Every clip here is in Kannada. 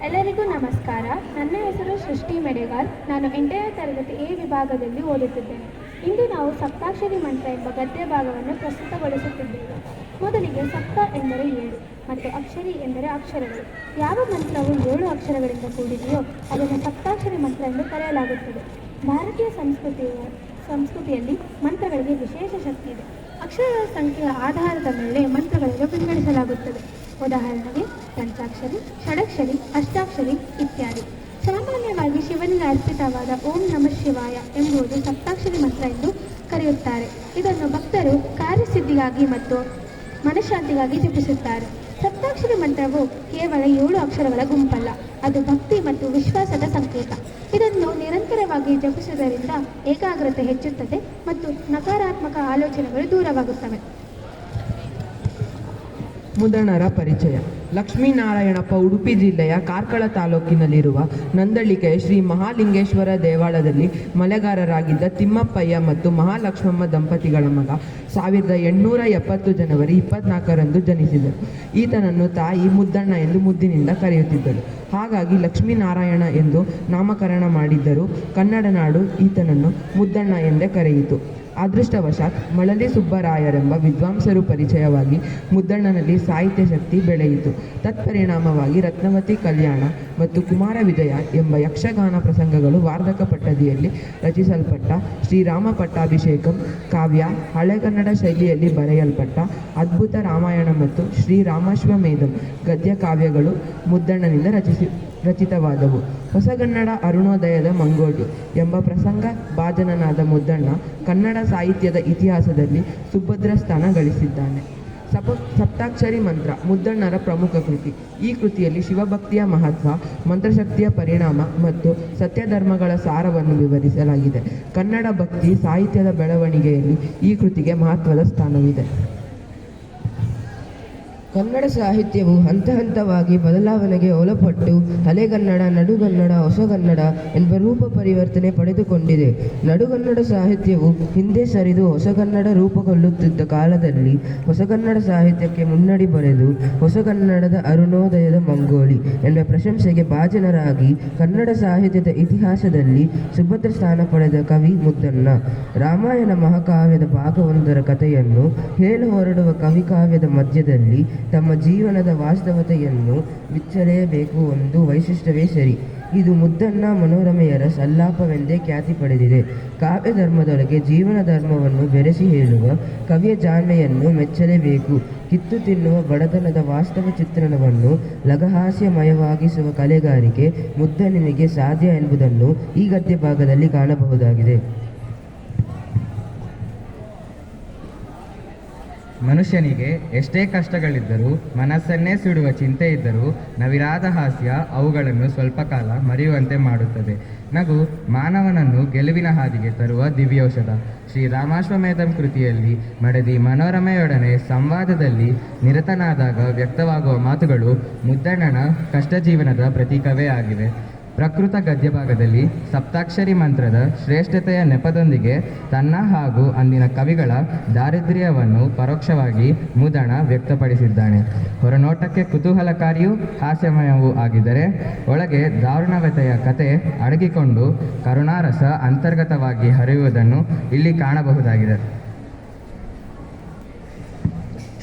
ಎಲ್ಲರಿಗೂ ನಮಸ್ಕಾರ. ನನ್ನ ಹೆಸರು ಸೃಷ್ಟಿ ಮೆಡೆಗಾರ್. ನಾನು 8ನೇ ತರಗತಿ ಎ ವಿಭಾಗದಲ್ಲಿ ಓದುತ್ತಿದ್ದೇನೆ. ಇಂದು ನಾವು ಸಪ್ತಾಕ್ಷರಿ ಮಂತ್ರ ಎಂಬ ಗದ್ಯ ಭಾಗವನ್ನು ಪ್ರಸ್ತುತಗೊಳಿಸುತ್ತಿದ್ದೇವೆ. ಮೊದಲಿಗೆ ಸಪ್ತ ಎಂದರೆ 7 ಮತ್ತು ಅಕ್ಷರಿ ಎಂದರೆ ಅಕ್ಷರಗಳು. ಯಾವ ಮಂತ್ರವು 7 ಅಕ್ಷರಗಳಿಂದ ಕೂಡಿದೆಯೋ ಅದನ್ನು ಸಪ್ತಾಕ್ಷರಿ ಮಂತ್ರ ಎಂದು ಕರೆಯಲಾಗುತ್ತದೆ. ಭಾರತೀಯ ಸಂಸ್ಕೃತಿಯಲ್ಲಿ ಮಂತ್ರಗಳಿಗೆ ವಿಶೇಷ ಶಕ್ತಿ ಇದೆ. ಅಕ್ಷರಗಳ ಸಂಖ್ಯೆಯ ಆಧಾರದ ಮೇಲೆ ಮಂತ್ರಗಳನ್ನು ವಿಂಗಡಿಸಲಾಗುತ್ತದೆ. ಉದಾಹರಣೆಗೆ ಪಂಚಾಕ್ಷರಿ, ಷಡಕ್ಷರಿ, ಅಷ್ಟಾಕ್ಷರಿ ಇತ್ಯಾದಿ. ಸಾಮಾನ್ಯವಾಗಿ ಶಿವನಿಗೆ ಅರ್ಪಿತವಾದ ಓಂ ನಮಃ ಶಿವಾಯ ಎಂಬುದು ಸಪ್ತಾಕ್ಷರಿ ಮಂತ್ರ ಎಂದು ಕರೆಯುತ್ತಾರೆ. ಇದನ್ನು ಭಕ್ತರು ಕಾರ್ಯಸಿದ್ಧಿಗಾಗಿ ಮತ್ತು ಮನಃಶಾಂತಿಗಾಗಿ ಜಪಿಸುತ್ತಾರೆ. ಸಪ್ತಾಕ್ಷರಿ ಮಂತ್ರವು ಕೇವಲ 7 ಅಕ್ಷರಗಳ ಗುಂಪಲ್ಲ, ಅದು ಭಕ್ತಿ ಮತ್ತು ವಿಶ್ವಾಸದ ಸಂಕೇತ. ಇದನ್ನು ನಿರಂತರವಾಗಿ ಜಪಿಸುವುದರಿಂದ ಏಕಾಗ್ರತೆ ಹೆಚ್ಚುತ್ತದೆ ಮತ್ತು ನಕಾರಾತ್ಮಕ ಆಲೋಚನೆಗಳು ದೂರವಾಗುತ್ತವೆ. ಮುದಣರ ಪರಿಚಯ. ಲಕ್ಷ್ಮೀನಾರಾಯಣಪ್ಪ ಉಡುಪಿ ಜಿಲ್ಲೆಯ ಕಾರ್ಕಳ ತಾಲೂಕಿನಲ್ಲಿರುವ ನಂದಳಿಕೆಯ ಶ್ರೀ ಮಹಾಲಿಂಗೇಶ್ವರ ದೇವಾಲಯದಲ್ಲಿ ಮಲೆಗಾರರಾಗಿದ್ದ ತಿಮ್ಮಪ್ಪಯ್ಯ ಮತ್ತು ಮಹಾಲಕ್ಷ್ಮಮ್ಮ ದಂಪತಿಗಳ ಮಗ 1870 ಜನವರಿ 24ರಂದು ಜನಿಸಿದರು. ಈತನನ್ನು ತಾಯಿ ಮುದ್ದಣ್ಣ ಎಂದು ಮುದ್ದಿನಿಂದ ಕರೆಯುತ್ತಿದ್ದರು. ಹಾಗಾಗಿ ಲಕ್ಷ್ಮೀನಾರಾಯಣ ಎಂದು ನಾಮಕರಣ ಮಾಡಿದ್ದರೂ ಕನ್ನಡ ನಾಡು ಈತನನ್ನು ಮುದ್ದಣ್ಣ ಎಂದೇ ಕರೆಯಿತು. ಅದೃಷ್ಟವಶಾತ್ ಮಳಲಿ ಸುಬ್ಬರಾಯರೆಂಬ ವಿದ್ವಾಂಸರು ಪರಿಚಯವಾಗಿ ಮುದ್ದಣ್ಣನಲ್ಲಿ ಸಾಹಿತ್ಯ ಶಕ್ತಿ ಬೆಳೆಯಿತು. ತತ್ಪರಿಣಾಮವಾಗಿ ರತ್ನವತಿ ಕಲ್ಯಾಣ ಮತ್ತು ಕುಮಾರ ವಿಜಯ ಎಂಬ ಯಕ್ಷಗಾನ ಪ್ರಸಂಗಗಳು ವಾರ್ಧಕ ಪಟ್ಟದಿಯಲ್ಲಿ ರಚಿಸಲ್ಪಟ್ಟ ಶ್ರೀರಾಮ ಪಟ್ಟಾಭಿಷೇಕಂ ಕಾವ್ಯ, ಹಳೆಗನ್ನಡ ಶೈಲಿಯಲ್ಲಿ ಬರೆಯಲ್ಪಟ್ಟ ಅದ್ಭುತ ರಾಮಾಯಣ ಮತ್ತು ಶ್ರೀರಾಮಾಶ್ವಮೇಧಂ ಗದ್ಯ ಕಾವ್ಯಗಳು ಮುದ್ದಣ್ಣನಿಂದ ರಚಿತವಾದವು. ಹೊಸಗನ್ನಡ ಅರುಣೋದಯದ ಮಂಗೋಟಿ ಎಂಬ ಪ್ರಸಂಗ ಭಾಜನನಾದ ಮುದ್ದಣ್ಣ ಕನ್ನಡ ಸಾಹಿತ್ಯದ ಇತಿಹಾಸದಲ್ಲಿ ಸುಭದ್ರ ಸ್ಥಾನ ಗಳಿಸಿದ್ದಾನೆ. ಸಪ್ತಾಕ್ಷರಿ ಮಂತ್ರ ಮುದ್ದಣ್ಣರ ಪ್ರಮುಖ ಕೃತಿ. ಈ ಕೃತಿಯಲ್ಲಿ ಶಿವಭಕ್ತಿಯ ಮಹತ್ವ, ಮಂತ್ರಶಕ್ತಿಯ ಪರಿಣಾಮ ಮತ್ತು ಸತ್ಯಧರ್ಮಗಳ ಸಾರವನ್ನು ವಿವರಿಸಲಾಗಿದೆ. ಕನ್ನಡ ಭಕ್ತಿ ಸಾಹಿತ್ಯದ ಬೆಳವಣಿಗೆಯಲ್ಲಿ ಈ ಕೃತಿಗೆ ಮಹತ್ವದ ಸ್ಥಾನವಿದೆ. ಕನ್ನಡ ಸಾಹಿತ್ಯವು ಹಂತ ಹಂತವಾಗಿ ಬದಲಾವಣೆಗೆ ಒಳಪಟ್ಟು ಹಳೆಗನ್ನಡ, ನಡುಗನ್ನಡ, ಹೊಸಗನ್ನಡ ಎಂಬ ರೂಪ ಪರಿವರ್ತನೆ ಪಡೆದುಕೊಂಡಿದೆ. ನಡುಗನ್ನಡ ಸಾಹಿತ್ಯವು ಹಿಂದೆ ಸರಿದು ಹೊಸಗನ್ನಡ ರೂಪುಗೊಳ್ಳುತ್ತಿದ್ದ ಕಾಲದಲ್ಲಿ ಹೊಸಗನ್ನಡ ಸಾಹಿತ್ಯಕ್ಕೆ ಮುನ್ನಡಿ ಬರೆದು ಹೊಸಗನ್ನಡದ ಅರುಣೋದಯದ ಮಂಗೋಳಿ ಎಂಬ ಪ್ರಶಂಸೆಗೆ ಭಾಜನರಾಗಿ ಕನ್ನಡ ಸಾಹಿತ್ಯದ ಇತಿಹಾಸದಲ್ಲಿ ಸುಭದ್ರ ಸ್ಥಾನ ಪಡೆದ ಕವಿ ಮುದ್ದಣ್ಣ. ರಾಮಾಯಣ ಮಹಾಕಾವ್ಯದ ಭಾಗವೊಂದರ ಕಥೆಯನ್ನು ಹೇಳ ಹೊರಡುವ ಕವಿಕಾವ್ಯದ ಮಧ್ಯದಲ್ಲಿ ತಮ್ಮ ಜೀವನದ ವಾಸ್ತವತೆಯನ್ನು ಬಿಚ್ಚಲೇಬೇಕು ಒಂದು ವೈಶಿಷ್ಟ್ಯವೇ ಸರಿ. ಇದು ಮುದ್ದಣ್ಣ ಮನೋರಮೆಯರ ಸಲ್ಲಾಪವೆಂದೇ ಖ್ಯಾತಿ ಪಡೆದಿದೆ. ಕಾವ್ಯ ಧರ್ಮದೊಳಗೆ ಜೀವನ ಧರ್ಮವನ್ನು ಬೆರೆಸಿ ಹೇಳುವ ಕವಿಯ ಜಾಣ್ಮೆಯನ್ನು ಮೆಚ್ಚಲೇಬೇಕು. ಕಿತ್ತು ತಿನ್ನುವ ಬಡತನದ ವಾಸ್ತವ ಚಿತ್ರಣವನ್ನು ಲಘಹಾಸ್ಯಮಯವಾಗಿಸುವ ಕಲೆಗಾರಿಕೆ ಮುದ್ದಣ್ಣನಿಗೆ ಸಾಧ್ಯ ಎಂಬುದನ್ನು ಈ ಗದ್ಯ ಭಾಗದಲ್ಲಿ ಕಾಣಬಹುದಾಗಿದೆ. ಮನುಷ್ಯನಿಗೆ ಎಷ್ಟೇ ಕಷ್ಟಗಳಿದ್ದರೂ, ಮನಸ್ಸನ್ನೇ ಸುಡುವ ಚಿಂತೆ ಇದ್ದರೂ ನವಿರಾದ ಹಾಸ್ಯ ಅವುಗಳನ್ನು ಸ್ವಲ್ಪ ಕಾಲ ಮರೆಯುವಂತೆ ಮಾಡುತ್ತದೆ. ನಗು ಮಾನವನನ್ನು ಗೆಲುವಿನ ಹಾದಿಗೆ ತರುವ ದಿವ್ಯೌಷಧ. ಶ್ರೀರಾಮಾಶ್ವಮೇಧಂ ಕೃತಿಯಲ್ಲಿ ಮಡದಿ ಮನೋರಮೆಯೊಡನೆ ಸಂವಾದದಲ್ಲಿ ನಿರತನಾದಾಗ ವ್ಯಕ್ತವಾಗುವ ಮಾತುಗಳು ಮುದ್ದಣ್ಣನ ಕಷ್ಟಜೀವನದ ಪ್ರತೀಕವೇ ಆಗಿವೆ. ಪ್ರಕೃತ ಗದ್ಯ ಭಾಗದಲ್ಲಿ ಸಪ್ತಾಕ್ಷರಿ ಮಂತ್ರದ ಶ್ರೇಷ್ಠತೆಯ ನೆಪದೊಂದಿಗೆ ತನ್ನ ಹಾಗೂ ಅಂದಿನ ಕವಿಗಳ ದಾರಿದ್ರ್ಯವನ್ನು ಪರೋಕ್ಷವಾಗಿ ಮುದ್ದಣ್ಣ ವ್ಯಕ್ತಪಡಿಸಿದ್ದಾನೆ. ಹೊರನೋಟಕ್ಕೆ ಕುತೂಹಲಕಾರಿಯೂ ಹಾಸ್ಯಮಯವೂ ಆಗಿದ್ದರೆ ಒಳಗೆ ದಾರುಣವತೆಯ ಕತೆ ಅಡಗಿಕೊಂಡು ಕರುಣಾರಸ ಅಂತರ್ಗತವಾಗಿ ಹರಿಯುವುದನ್ನು ಇಲ್ಲಿ ಕಾಣಬಹುದಾಗಿದೆ.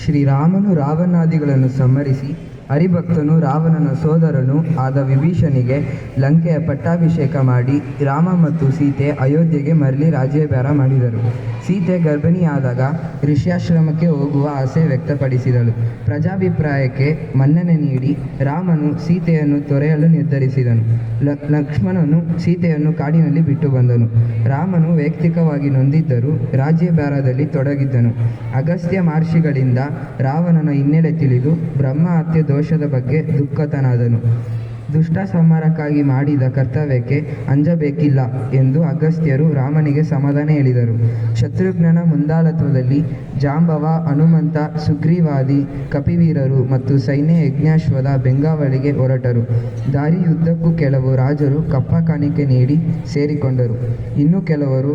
ಶ್ರೀರಾಮನು ರಾವಣಾದಿಗಳನ್ನು ಸಂಹರಿಸಿ ಹರಿಭಕ್ತನು ರಾವಣನ ಸೋದರನೂ ಆದ ವಿಭೀಷಣಿಗೆ ಲಂಕೆಯ ಪಟ್ಟಾಭಿಷೇಕ ಮಾಡಿ ರಾಮ ಮತ್ತು ಸೀತೆ ಅಯೋಧ್ಯೆಗೆ ಮರಳಿ ರಾಜ್ಯಭಾರ ಮಾಡಿದರು. ಸೀತೆ ಗರ್ಭಿಣಿಯಾದಾಗ ಋಷ್ಯಾಶ್ರಮಕ್ಕೆ ಹೋಗುವ ಆಸೆ ವ್ಯಕ್ತಪಡಿಸಿದಳು. ಪ್ರಜಾಭಿಪ್ರಾಯಕ್ಕೆ ಮನ್ನಣೆ ನೀಡಿ ರಾಮನು ಸೀತೆಯನ್ನು ತೊರೆಯಲು ನಿರ್ಧರಿಸಿದನು. ಲಕ್ಷ್ಮಣನು ಸೀತೆಯನ್ನು ಕಾಡಿನಲ್ಲಿ ಬಿಟ್ಟು ಬಂದನು. ರಾಮನು ವೈಯಕ್ತಿಕವಾಗಿ ನೊಂದಿದ್ದರೂ ರಾಜ್ಯಭಾರದಲ್ಲಿ ತೊಡಗಿದ್ದನು. ಅಗಸ್ತ್ಯ ಮಹರ್ಷಿಗಳಿಂದ ರಾವಣನ ಹಿನ್ನೆಲೆ ತಿಳಿದು ಬ್ರಹ್ಮ ಹತ್ಯೆ ದೋಷದ ಬಗ್ಗೆ ದುಃಖತನಾದನು. ದುಷ್ಟ ಸಂಹಾರಕ್ಕಾಗಿ ಮಾಡಿದ ಕರ್ತವ್ಯಕ್ಕೆ ಅಂಜಬೇಕಿಲ್ಲ ಎಂದು ಅಗಸ್ತ್ಯರು ರಾಮನಿಗೆ ಸಮಾಧಾನ ಹೇಳಿದರು. ಶತ್ರುಘ್ನನ ಮುಂದಾಳತ್ವದಲ್ಲಿ ಜಾಂಬವ, ಹನುಮಂತ, ಸುಗ್ರೀವಾದಿ ಕಪಿವೀರರು ಮತ್ತು ಸೈನ್ಯ ಯಜ್ಞಾಶ್ವದ ಬೆಂಗಾವಳಿಗೆ ಹೊರಟರು. ದಾರಿಯುದ್ದಕ್ಕೂ ಕೆಲವು ರಾಜರು ಕಪ್ಪ ಕಾಣಿಕೆ ನೀಡಿ ಸೇರಿಕೊಂಡರು. ಇನ್ನು ಕೆಲವರು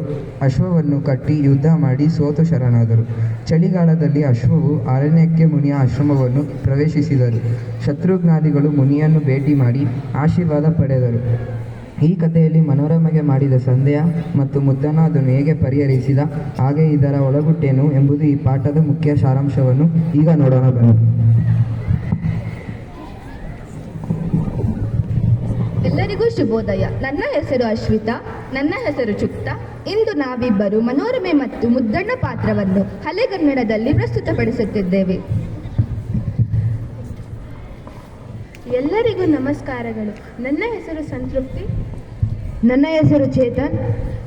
ಅಶ್ವವನ್ನು ಕಟ್ಟಿ ಯುದ್ಧ ಮಾಡಿ ಸೋತು ಶರಣಾದರು. ಚಳಿಗಾಲದಲ್ಲಿ ಅಶ್ವವು ಅರಣ್ಯಕ್ಕೆ ಮುನಿಯ ಆಶ್ರಮವನ್ನು ಪ್ರವೇಶಿಸಿದರು. ಶತ್ರುಘ್ನಾದಿಗಳು ಮುನಿಯನ್ನು ಭೇಟಿ ಮಾಡಿ ಆಶೀರ್ವಾದ ಪಡೆದರು. ಈ ಕಥೆಯಲ್ಲಿ ಮನೋರಮೆಗೆ ಮಾಡಿದ ಸಂದೇಹ ಮತ್ತು ಮುದ್ದಣ್ಣ ಅದನ್ನು ಹೇಗೆ ಪರಿಹರಿಸಿದ, ಹಾಗೆ ಇದರ ಒಳಗುಟ್ಟೇನು ಎಂಬುದು ಈ ಪಾಠದ ಮುಖ್ಯ ಸಾರಾಂಶವನ್ನು ಈಗ ನೋಡೋಣ ಬನ್ನಿ. ಎಲ್ಲರಿಗೂ ಶುಭೋದಯ. ನನ್ನ ಹೆಸರು ಅಶ್ವಿತಾ. ನನ್ನ ಹೆಸರು ಚುಕ್ತ. ಇಂದು ನಾವಿಬ್ಬರು ಮನೋರಮೆ ಮತ್ತು ಮುದ್ದಣ್ಣ ಪಾತ್ರವನ್ನು ಹಳೆಗನ್ನಡದಲ್ಲಿ ಪ್ರಸ್ತುತಪಡಿಸುತ್ತಿದ್ದೇವೆ. ಎಲ್ಲರಿಗೂ ನಮಸ್ಕಾರಗಳು. ನನ್ನ ಹೆಸರು ಸಂತೃಪ್ತಿ. ನನ್ನ ಹೆಸರು ಚೇತನ್.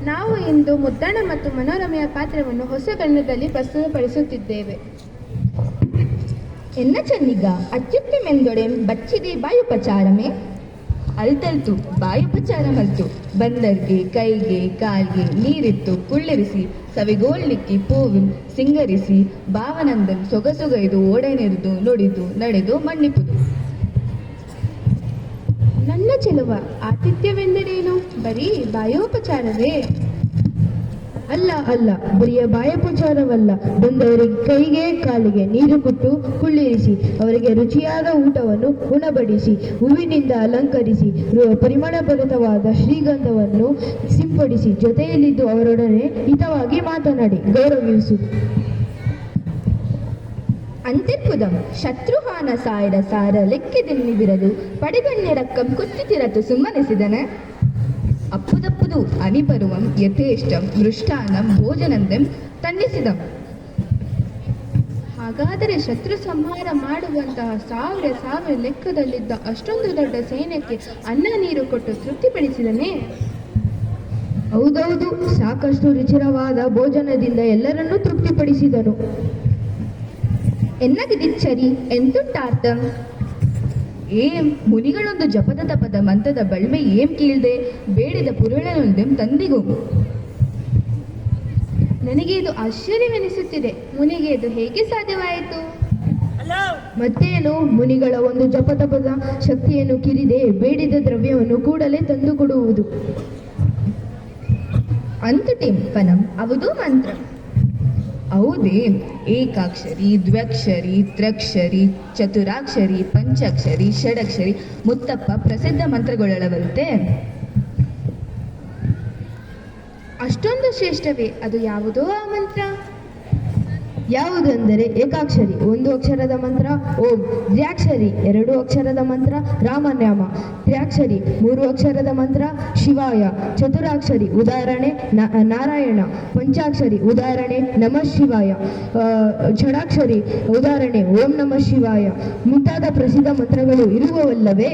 ನಾವು ಇಂದು ಮುದ್ದಣ್ಣ ಮತ್ತು ಮನೋರಮೆಯ ಪಾತ್ರವನ್ನು ಹೊಸಗನ್ನಡದಲ್ಲಿ ಪ್ರಸ್ತುತಪಡಿಸುತ್ತಿದ್ದೇವೆ. ಎನ್ನ ಚೆನ್ನಿಗ ಅತ್ಯುತ್ತಮೆಂದೊಡೆ ಬಚ್ಚಿದೆ ಬಾಯುಪಚಾರಮೇ ಅಲ್ತಲ್ತು ಬಾಯುಪಚಾರ ಮಲ್ತು ಬಂದರ್ಗೆ ಕೈಗೆ ಕಾಲ್ಗೆ ನೀರಿತ್ತು ಕುಳ್ಳಿರಿಸಿ ಸವಿಗೋಳ್ಲಿಕ್ಕಿ ಪೂವಿಂ ಸಿಂಗರಿಸಿ ಭಾವನಂದನ್ ಸೊಗಸೊಗೈದು ಓಡನೆರಿದು ನುಡಿದು ನಡೆದು ಮಣ್ಣಿಪುದು. ನನ್ನ ಚೆಲುವ, ಆತಿಥ್ಯವೆಂದರೇನು? ಬರೀ ಬಾಯೋಪಚಾರವೇ? ಅಲ್ಲ ಅಲ್ಲ, ಬರಿಯ ಬಾಯೋಪಚಾರವಲ್ಲ. ಬಂದವರಿಗೆ ಕೈಗೆ ಕಾಲಿಗೆ ನೀರು ಕೊಟ್ಟು ಕುಳ್ಳಿರಿಸಿ ಅವರಿಗೆ ರುಚಿಯಾದ ಊಟವನ್ನು ಉಣಬಡಿಸಿ ಹೂವಿನಿಂದ ಅಲಂಕರಿಸಿ ಪರಿಮಳಭರಿತವಾದ ಶ್ರೀಗಂಧವನ್ನು ಸಿಂಪಡಿಸಿ ಜೊತೆಯಲ್ಲಿದ್ದು ಅವರೊಡನೆ ಹಿತವಾಗಿ ಮಾತನಾಡಿ ಗೌರವಿಸು. ಅಂತಿರ್ಪುದಂ ಶತ್ರುಹಾನ ಸಾಯರ ಸಾರ ಲೆಕ್ಕೆದೆನ್ನಿವಿರದು ಪಡೆಗಣ್ಯರಕ್ಕಂ ಕುತ್ತಿತಿರತು ಸುಮ್ಮನಿಸಿದನ ಅಪ್ಪುದಪ್ಪುದು ಅನಿಬರುವಂ ಯಥೇಷ್ಟಂ ಮೃಷ್ಟಾನಂ ಭೋಜನಂದೆಂ ತನ್ನಿಸಿದಂ. ಹಾಗಾದರೆ ಶತ್ರು ಸಂಹಾರ ಮಾಡುವಂತಹ ಸಾವಿರ ಲೆಕ್ಕದಲ್ಲಿದ್ದ ಅಷ್ಟೊಂದು ದೊಡ್ಡ ಸೈನ್ಯಕ್ಕೆ ಅನ್ನ ನೀರು ಕೊಟ್ಟು ತೃಪ್ತಿಪಡಿಸಿದನೇ? ಹೌದೌದು, ಸಾಕಷ್ಟು ರುಚಿರವಾದ ಭೋಜನದಿಂದ ಎಲ್ಲರನ್ನೂ ತೃಪ್ತಿಪಡಿಸಿದನು. ಎನ್ನಗಿದಿಚ್ಚರಿ ಎಂತುಂಟಾರ್ಥಂ ಏಂ ಮುನಿಗಳೊಂದು ಜಪದ ತಪದ ಮಂತ್ರದ ಬಳ್ಮೆ ಏಂ ಕೀಳ್ದೆ ಬೇಡಿದ ಪುರುಳನೊಂದೆಂ ತಂದಿಗೂ. ನನಗೆ ಇದು ಆಶ್ಚರ್ಯವೆನಿಸುತ್ತಿದೆ. ಮುನಿಗೆ ಇದು ಹೇಗೆ ಸಾಧ್ಯವಾಯಿತು? ಮತ್ತೇನು, ಮುನಿಗಳ ಒಂದು ಜಪತಪದ ಶಕ್ತಿಯನ್ನು ಕಿರಿದೆ ಬೇಡಿದ ದ್ರವ್ಯವನ್ನು ಕೂಡಲೇ ತಂದುಕೊಡುವುದು. ಅಂತು ಟಿಂಪನಂ ಅವದು ಮಂತ್ರ ಹೌದೇ? ಏಕಾಕ್ಷರಿ, ದ್ವ್ಯಕ್ಷರಿ, ತ್ರಕ್ಷರಿ, ಚತುರಾಕ್ಷರಿ, ಪಂಚಾಕ್ಷರಿ, ಷಡಕ್ಷರಿ ಮುತ್ತಪ್ಪ ಪ್ರಸಿದ್ಧ ಮಂತ್ರಗಳಲ್ಲವಂತೆ. ಅಷ್ಟೊಂದು ಶ್ರೇಷ್ಠವೇ? ಅದು ಯಾವುದೋ ಆ ಮಂತ್ರ? ಯಾವುದೆಂದರೆ ಏಕಾಕ್ಷರಿ 1 ಅಕ್ಷರದ ಮಂತ್ರ ಓಂ, ದ್ವ್ಯಾಕ್ಷರಿ 2 ಅಕ್ಷರದ ಮಂತ್ರ ರಾಮನಾಮ, ತ್ರ್ಯಾಕ್ಷರಿ 3 ಅಕ್ಷರದ ಮಂತ್ರ ಶಿವಾಯ, ಚತುರಾಕ್ಷರಿ ಉದಾಹರಣೆ ನಾರಾಯಣ, ಪಂಚಾಕ್ಷರಿ ಉದಾಹರಣೆ ನಮಃ ಶಿವಾಯ, ಷಡಾಕ್ಷರಿ ಉದಾಹರಣೆ ಓಂ ನಮಃ ಶಿವಾಯ ಮುಂತಾದ ಪ್ರಸಿದ್ಧ ಮಂತ್ರಗಳು ಇರುವವಲ್ಲವೇ?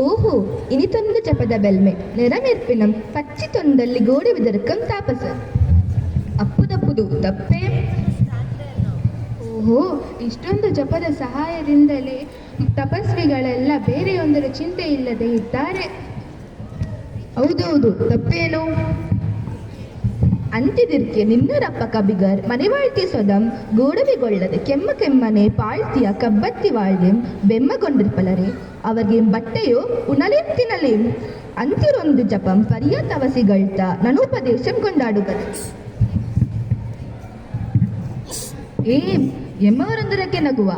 ಓಹೋ, ಇನಿತೊಂದು ಜಪದ ಬೆಲ್ಮೆ ನೆರವೇರ್ಪಿನಂ ಪಚ್ಚಿತೊಂದಲ್ಲಿ ಗೋಡೆ ವಿದರ್ಕಂ ತಾಪಸ ಅಪ್ಪುದಪ್ಪುದು ತಪ್ಪೇ? ಓಹೋ, ಇಷ್ಟೊಂದು ಜಪದ ಸಹಾಯದಿಂದಲೇ ತಪಸ್ವಿಗಳೆಲ್ಲ ಬೇರೆಯೊಂದರ ಚಿಂತೆ ಇಲ್ಲದೆ ಇದ್ದಾರೆ. ಹೌದೌದು, ತಪ್ಪೇನು? ಅಂತಿದಿರ್ಕೆ ನಿನ್ನರಪ್ಪ ಕಬಿಗರ್ ಮನೆವಾಳ್ತಿ ಸೊದಂ ಗೋಡವಿಗೊಳ್ಳದೆ ಕೆಮ್ಮನೆ ಪಾಳ್ತಿಯ ಕಬ್ಬತ್ತಿ ವಾಳ್ಯಂ ಬೆಮ್ಮಗೊಂಡಿರ್ಪಲರೆ ಅವರಿಗೆ ಬಟ್ಟೆಯೋ ಉಣಲೇಂ ತಿನ್ನಲೇಂ ಅಂತಿರೊಂದು ಜಪಂ ಪರಿಯ ತವಸಿಗಳ್ತ ನನುಪದೇಶಂ ಕೊಂಡಾಡುಗರು. ಎಮ್ಮವರೊಂದರಕ್ಕೆ ನಗುವ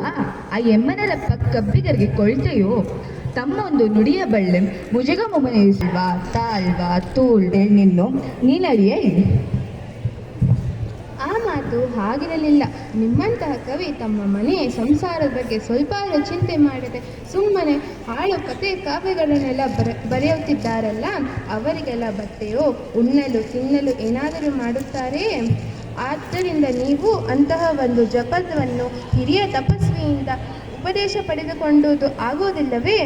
ಆ ಎಮ್ಮನರಪ್ಪ ಕಬ್ಬಿಗರಿಗೆ ಕೊಳ್ತೆಯೋ ತಮ್ಮ ಒಂದು ನುಡಿಯ ಬಳ್ಳೆಂ ಮುಜಗ ಮುಮನೆಯಿಸುವ ತಾಳ್ವ ತೂಳ್ ನಿನ್ನು ನೀನಡಿಯೇ. ಆ ಮಾತು ಹಾಗಿರಲಿಲ್ಲ. ನಿಮ್ಮಂತಹ ಕವಿ ತಮ್ಮ ಮನೆ ಸಂಸಾರದ ಬಗ್ಗೆ ಸ್ವಲ್ಪ ಚಿಂತೆ ಮಾಡದೆ ಸುಮ್ಮನೆ ಹಾಳು ಕತೆ ಕಾವ್ಯಗಳನ್ನೆಲ್ಲ ಬರೆಯುತ್ತಿದ್ದಾರಲ್ಲ, ಅವರಿಗೆಲ್ಲ ಬಟ್ಟೆಯೋ ಉಣ್ಣಲು ತಿನ್ನಲು ಏನಾದರೂ ಮಾಡುತ್ತಾರೆ. ಆದ್ದರಿಂದ ನೀವು ಅಂತಹ ಒಂದು ಜಪವನ್ನು ಹಿರಿಯ ತಪಸ್ವಿಯಿಂದ ಉಪದೇಶ ಪಡೆದುಕೊಂಡುವುದು ಆಗುವುದಿಲ್ಲವೇ?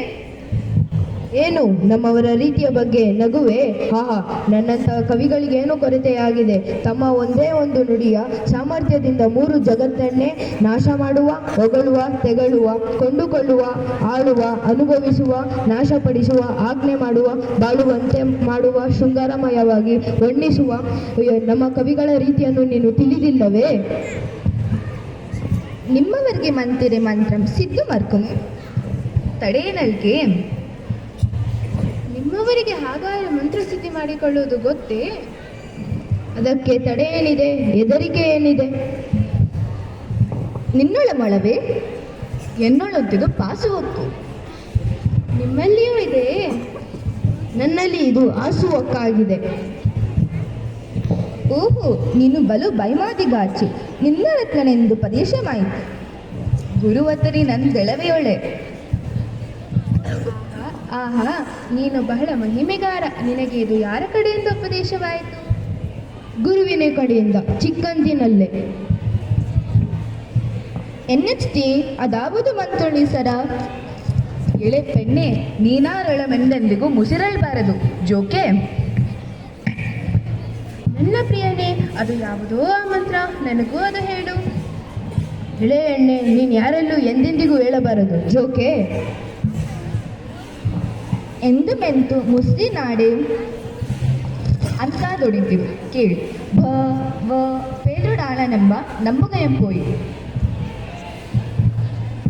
ಏನು, ನಮ್ಮವರ ರೀತಿಯ ಬಗ್ಗೆ ನಗುವೆ? ಆಹಾ, ನನ್ನಂತಹ ಕವಿಗಳಿಗೇನು ಕೊರತೆಯಾಗಿದೆ? ತಮ್ಮ ಒಂದೇ ಒಂದು ನುಡಿಯ ಸಾಮರ್ಥ್ಯದಿಂದ 3 ಜಗತ್ತನ್ನೇ ನಾಶ ಮಾಡುವ, ಹೊಗಳುವ, ತೆಗಳುವ, ಕೊಂಡುಕೊಳ್ಳುವ, ಆಳುವ, ಅನುಭವಿಸುವ, ನಾಶಪಡಿಸುವ, ಆಜ್ಞೆ ಮಾಡುವ, ಬಾಳುವಂತೆ ಮಾಡುವ, ಶೃಂಗಾರಮಯವಾಗಿ ವರ್ಣಿಸುವ ನಮ್ಮ ಕವಿಗಳ ರೀತಿಯನ್ನು ನೀನು ತಿಳಿದಿಲ್ಲವೇ? ನಿಮ್ಮವರಿಗೆ ಮಂತಿರೆ ಮಂತ್ರಂ ಸಿದ್ದು ಮರ್ಕುಂ ತಡೇನಲ್ಗೆ. ನಿಮ್ಮವರಿಗೆ ಹಾಗಾದರೆ ಮಂತ್ರಸಿದ್ಧಿ ಮಾಡಿಕೊಳ್ಳುವುದು ಗೊತ್ತೇ? ಅದಕ್ಕೆ ತಡೆ ಏನಿದೆ? ಹೆದರಿಕೆ ಏನಿದೆ? ನಿನ್ನೊಳ ಮೊಳವೆ ಎನ್ನೊಳೊಂದಿದು ಪಾಸು ಹೊಕ್ಕು ನಿಮ್ಮಲ್ಲಿಯೂ ಇದೆಯೇ? ನನ್ನಲ್ಲಿ ಇದು ಆಸುವಕ್ಕಾಗಿದೆ. ಓಹೋ, ನೀನು ಬಲು ಬೈಮಾದಿಗಾಚಿ. ನಿನ್ನ ರತ್ನನೆಂದು ಪದೇಶಮಾಯಿತು. ಗುರುವತ್ತರಿ ನನ್ನ ತೆಳವೆಯೊಳೆ. ಆಹಾ, ನೀನು ಬಹಳ ಮಹಿಮೆಗಾರ. ನಿನಗೆ ಇದು ಯಾರ ಕಡೆಯಿಂದ ಉಪದೇಶವಾಯಿತು? ಗುರುವಿನ ಕಡೆಯಿಂದ, ಚಿಕ್ಕಂದಿನಲ್ಲೇ. ಎನ್ನೆಚ್ಟಿ ಅದಾವುದು ಮಂತ್ರುಳಿ ಸರ? ಎಳೆ ಪೆಣ್ಣೆ, ನೀನಾರೊಳಮೆಂದೆಂದಿಗೂ ಮುಸಿರಲ್ಬಾರದು. ಜೋಕೆ? ನನ್ನ ಪ್ರಿಯನೇ, ಅದು ಯಾವುದೋ ಆ ಮಂತ್ರ, ನನಗೂ ಅದು ಹೇಳು. ಎಳೆ ಎಣ್ಣೆ, ನೀನು ಯಾರಲ್ಲೂ ಎಂದೆಂದಿಗೂ ಹೇಳಬಾರದು. ಜೋಕೆ? ಎಂದು ಮೆಂತು ಮುಸ್ಲಿ ನಾಡೆ ಅಂತ ದೊಡಿತಿರು ಕೇಳಿ. ಭ ವ ಪೇರುಡಾಳನೆಂಬ ನಂಬುಗೆಯಂ ಪೋಯಿ.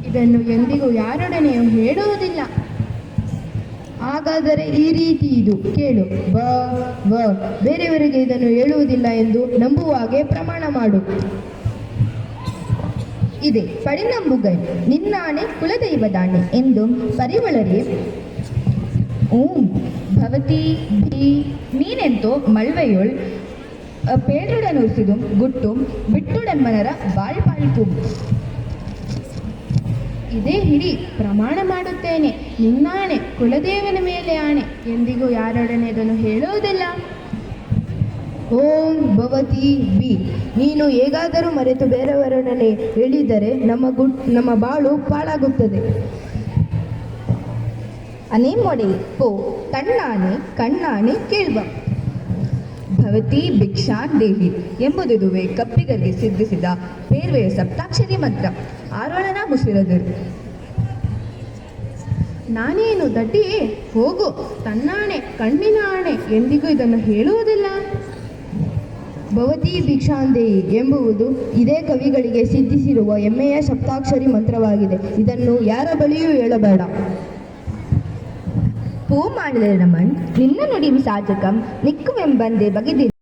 ಇದನ್ನು ಎಂದಿಗೂ ಯಾರೊಡನೆಯೂ ಹೇಳುವುದಿಲ್ಲ. ಹಾಗಾದರೆ ಈ ರೀತಿ ಇದು ಕೇಳು. ಬ ವ ಬೇರೆಯವರಿಗೆ ಇದನ್ನು ಹೇಳುವುದಿಲ್ಲ ಎಂದು ನಂಬುವ ಹಾಗೆ ಪ್ರಮಾಣ ಮಾಡು. ಇದೆ ಪಡಿನಂಬುಗೈ ನಿನ್ನಾಣೆ ಕುಲದೈವದಾಣೆ ಎಂದು ಪರಿವಳರೆ. ಓಂ ಭವತಿ ಭೀ ನೀನೆಂತೋ ಮಳ್ವೆಯೊಳ್ ಪೇರುಡನುಸಿದು ಗುಟ್ಟು ಬಿಟ್ಟುಡೆಮ್ಮನರ ಬಾಳ್ಪಾಳ್ಪು. ಇದೇ ಹಿಡಿ, ಪ್ರಮಾಣ ಮಾಡುತ್ತೇನೆ. ನಿನ್ನಾಣೆ, ಕುಲದೇವನ ಮೇಲೆ ಆಣೆ, ಎಂದಿಗೂ ಯಾರೊಡನೆ ಇದನ್ನು ಹೇಳುವುದಿಲ್ಲ. ಓಂ ಭವತಿ ಬಿ ನೀನು ಹೇಗಾದರೂ ಮರೆತು ಬೇರೆಯವರೊಡನೆ ಹೇಳಿದರೆ ನಮ್ಮ ಬಾಳು ಪಾಳಾಗುತ್ತದೆ. ಅನೇ ಮೊಡೆ ಪೋ ತಣ್ಣಾಣೆ ಕಣ್ಣಾಣೆ ಕೇಳ್ಬ. ಭವತಿ ಭಿಕ್ಷಾನ್ ದೇಹಿ ಎಂಬುದಿದುವೆ ಕಪ್ಪಿಗರಿಗೆ ಸಿದ್ಧಿಸಿದ ಪೇರ್ವೆಯ ಸಪ್ತಾಕ್ಷರಿ ಮಂತ್ರ. ಆರೋಳನ ಮುಸಿರದರು. ನಾನೇನು ದಡ್ಡಿ? ಹೋಗು, ತನ್ನಾಣೆ ಕಣ್ಣಿನ ಆಣೆ, ಎಂದಿಗೂ ಇದನ್ನು ಹೇಳುವುದಿಲ್ಲ. ಭವತಿ ಭಿಕ್ಷಾಂದೇಹಿ ಎಂಬುದು ಇದೇ ಕವಿಗಳಿಗೆ ಸಿದ್ಧಿಸಿರುವ ಹೆಮ್ಮೆಯ ಸಪ್ತಾಕ್ಷರಿ ಮಂತ್ರವಾಗಿದೆ. ಇದನ್ನು ಯಾರ ಬಳಿಯೂ ಹೇಳಬೇಡ. ಪೂ ಮಾಡಿದರೆ ನಮನ್ ನಿನ್ನ ನುಡಿ ಸಾಜಕಂ ನಿಕ್ಕುವೆಂಬಂದೆ ಬಗೆದಿ